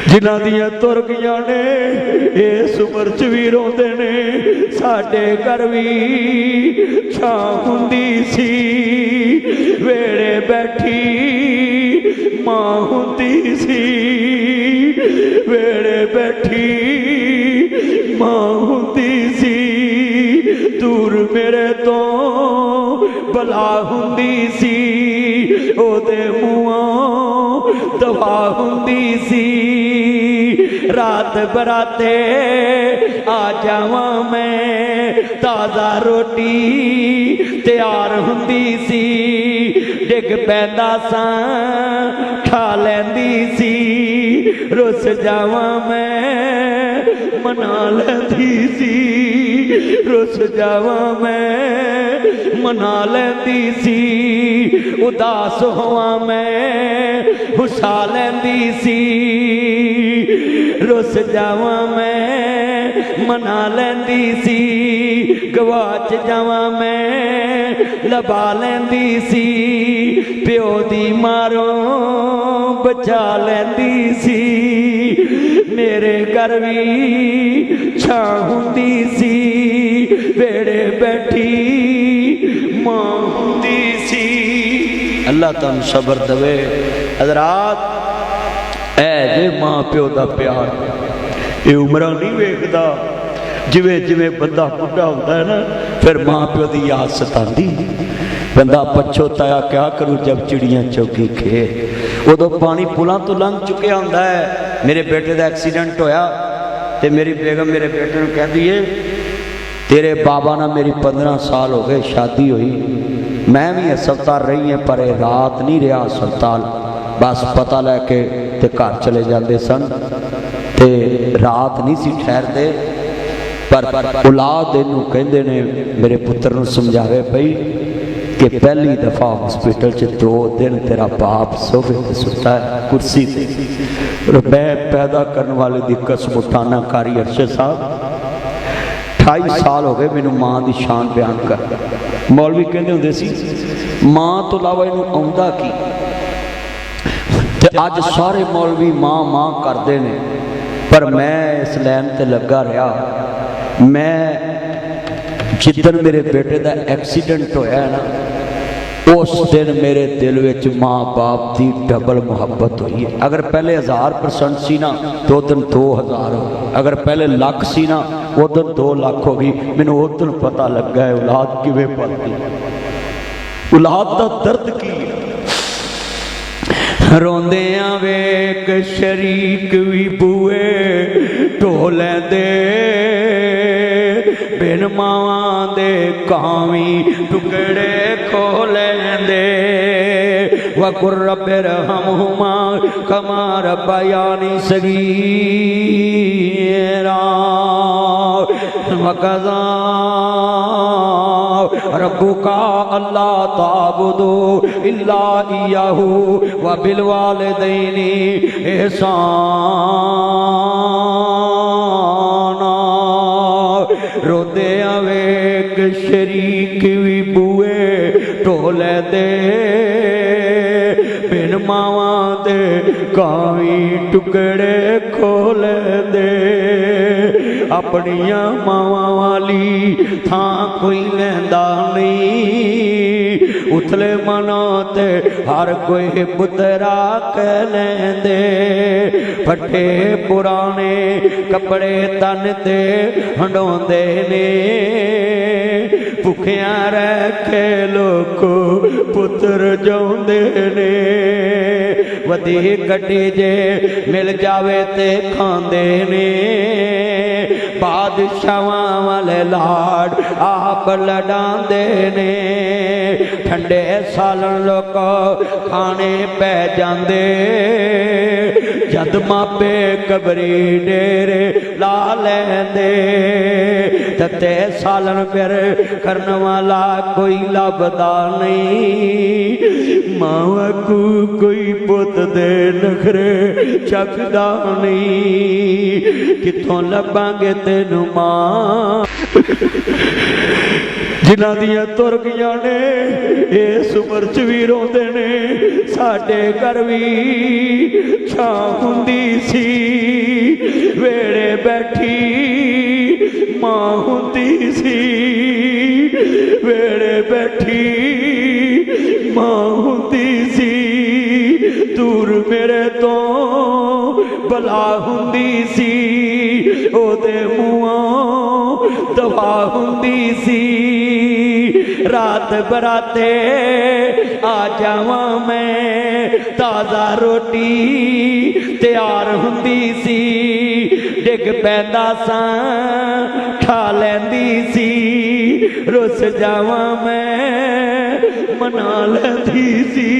जिन्हां दियां तुर गईयां ने इस उम्र च भी रोंदे ने। साडे घर भी छां हुंदी सी, वेड़े बैठी मां हुंदी सी, वेड़े बैठी मां हुंदी सी। दूर मेरे तो भला हुंदी सी, ओदे मुँहों दवा हुंदी सी। रात बराते आ जावां मैं, ताज़ा रोटी तैयार हुंदी सी। डिग पैंदा सां खा लैंदी सी, रुस जावां मैं मना लैंदी सी। रुस जावां मैं मना लैंदी सी, उदास होवां मैं हुसा लैंदी सी। रुस जावां मैं मना लैंदी सी, गवाच जावां मैं लबा लैंदी सी। प्यो दी मारों बचा लैंदी सी, मेरे घर भी छां हुंदी सी, वेड़े बैठी मां हुंदी सी। अल्लाह तुहानू सबर देवे। हज़रात ऐ जे मां प्यो दा प्यार, ये उम्र नहीं वेखदा। जिवें जिवें बंदा बुढ़ा होंदा है ना, फिर मां प्यो की याद सतांदी। बंदा पछोताया क्या करूँ जब चिड़ियाँ चौकी खेत। उदों पानी पुलों तो लंघ चुकिया होंदा है। मेरे बेटे का एक्सीडेंट होया तो मेरी बेगम मेरे बेटे को कहती है, तेरे बाबा ना मेरी 15 साल हो गए शादी हुई, मैं भी अस्पताल रही है पर रात नहीं रहा अस्पताल। बस पता लैके ते घर चले जाते सन, ते रात नहीं सी ठहरते। पर औलाद इनू कहते ने, मेरे पुत्र नू समझावे पई कि पहली दफा हॉस्पिटल च 2 दिन तेरा बाप सोफे पर सुता है, कुर्सी पर। मैं पैदा करने वाले की कसम उठाना कारी अरशद साहब, 28 साल हो गए मैनू मां की शान बयान कर। मौलवी कहते होंदे सी मां तो इलावा इनू आउंदा की, ते अज सारे मौलवी मां मां करते हैं। पर मैं इस लैन ते लगा रहा। मैं जिदन मेरे बेटे का एक्सीडेंट होया है ना, उस दिन मेरे दिल में माँ बाप की डबल मुहब्बत हुई है। अगर पहले 1000% सी ना, तो दिन 2000 हो। अगर पहले लाख सी ना, वो दिन 2 लाख हो गई। मैनू उस दिन पता लगा है औलाद किवें पलदी, औलाद का दर्द की है। रोंदियां वेख शरीक भी बूए ढो लैंदे, बिन मावां दे कावी टुकड़े खो लैंदे। वकुर रब्बिरहमहुमा कमा रब्बयानी सगीरा वकज़ा रब्बुका अल्ला ताबुदू इल्ला इय्याहू व बिल वालिदैनि इहसाना। रोदे वेख शरीक भी बूए ढोले दे, बिन मावां दे कावी टुकड़े खोले दे। अपनिया मावां वाली थां कोई लैंदा नहीं, उथले मना ते हर कोई पुतरा कह लैंदे। फटे पुराने कपड़े तन ते हंडोंदे ने, भुखिया रखे लोको पुत्र जाउंदे ने। वधी कटी जे मिल जावे ते खांदे ने, बादशाहां वाले लाड आप लडांदे ने। ठंडे सालन लोग खाने पै जांदे, जद मापे कबरी डेरे ला लैंदे। तते सालन फिर करन वाला कोई लभदा नहीं, मां को कोई पुत दे नखरे चखदा नहीं। किथों लभांगे तेनू मां जिन्हां दियां तुर गईयां ने, इस उम्र च भी रोंदे ने। साडे घर भी छां हुंदी सी वेड़े बैठी मां हुंदी सी वेड़े बैठी मां हुंदी सी दूर मेरे तो भला हुंदी सी ओदे मूहों दवा हुंदी सी रात बराते आ जावां मैं ताज़ा रोटी तैयार हुंदी सी डिग पैंदा सां खा लैंदी सी रुस जावां मैं मना लैंदी सी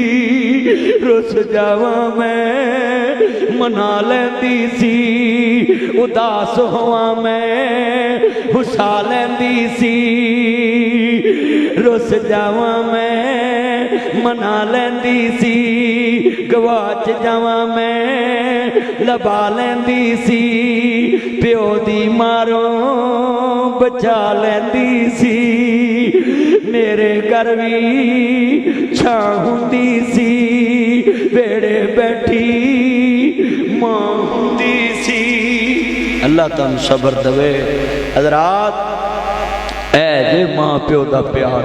रुस जावां मैं मना लैंदी सी उदास होवां मैं हुसा लैंदी सी रुस जावां मैं मना लैंदी सी गवाच जावां मैं लबा लैंदी सी प्यो दी मारों बचा लैंदी सी मेरे घर भी छां हुंदी सी वेड़े बैठी मां हुंदी सी। अल्लाह तुहानू सबर देवे। हज़रात ऐ जे मां प्यो दा प्यार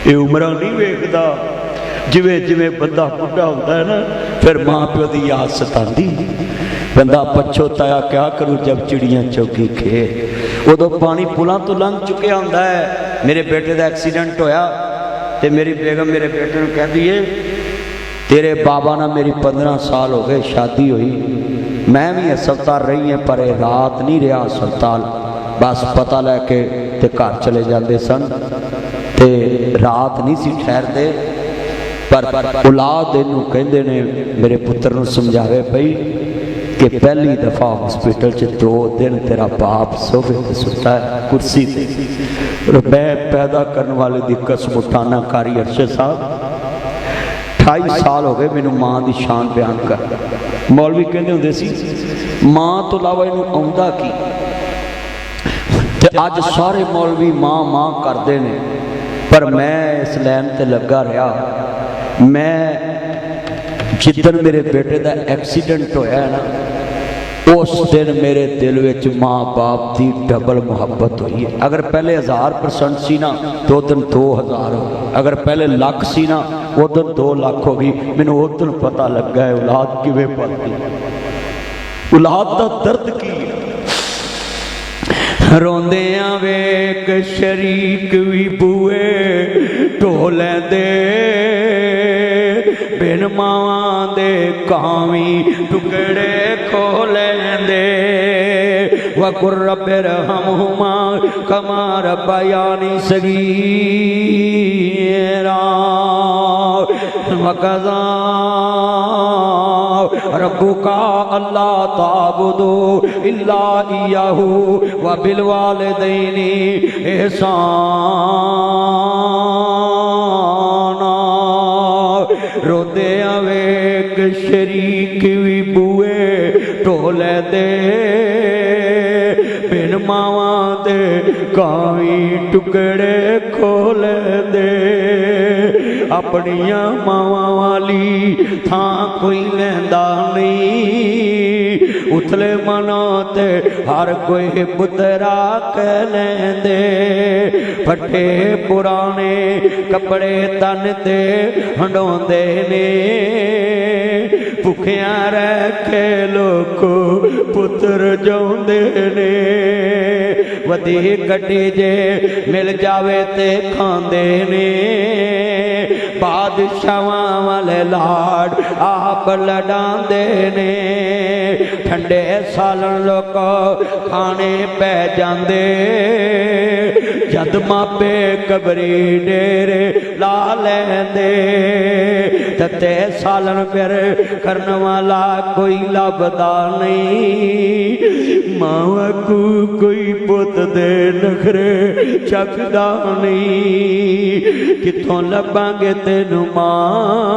ये उम्र नहीं वेखदा जिवें जिवें बंदा बुढ़ा होंदा है ना फिर मां प्यो की याद सतांदी बंदा पछोताया क्या करूँ जब चिड़ियाँ चौकी खेत उदों पानी पुलों तो लंघ चुकिया होंदा है। मेरे बेटे का एक्सीडेंट होया तो मेरी बेगम मेरे बेटे को कहती है तेरे बाबा ना मेरी 15 साल हो गए शादी हुई मैं भी अस्पताल रही है पर रात नहीं रहा अस्पताल बस पता लैके ते घर चले जाते सन ते रात नहीं सी ठहरते पर औलाद इनू कहते ने मेरे पुत्र नू समझावे पई कि पहली दफा हॉस्पिटल च 2 दिन तेरा बाप सोफे ते सुता है कुर्सी ते मैं पैदा करने वाले दी कसम उठाना कारी अरशद साहब 28 साल हो गए मैनू मां की शान बयान कर मौलवी कहते होंदे सी मां तो इलावा इनू आउंदा की ते अज सारे मौलवी मां मां करते ने पर मैं इस लैन ते लगा रहा मैं जिदन मेरे बेटे का एक्सीडेंट होया है ना उस दिन मेरे दिल में माँ बाप की डबल मुहब्बत हुई है। अगर पहले 1000% सी ना तो दिन 2000 हो गई अगर पहले लाख सी ना वो दिन 2 लाख हो गई मैनू उस दिन पता लगा है औलाद किवें पलती औलाद का दर्द की रोंदियां वेख शरीक भी बूए ढो लैंदे बिन मावां दे कावी टुकड़े खो लैंदे वकुर रब्बिर हमहुमा कमा रब्बयानी सगीरा वकज़ा रब्बुका अल्ला ताबुदू इल्ला इय्याहू व बिल वालिदैनि इहसाना रोंदे वेख शरीक भी बूए ढोले दे बिन मावां दे कावी टुकड़े खोल दे अपनिया मावां वाली थां कोई लैंदा नहीं उथले मनो ते हर कोई पुतरा कह लेंदे फटे पुराने कपड़े तन ते हंडोंदे ने भुखिया रह के लोको पुत्र जोंदे ने वधी कटी जे मिल जावे ते खांदे ने बादशाहां वाले लाड आप लडांदे ने ठंडे सालन लोग खाने पै जांदे जद मापे कबरी डेरे ला लैंदे तते सालन फिर करने वाला कोई लभदा नहीं मां को कोई पुत दे नखरे चखदा नहीं किथों लभांगे तेनू मां।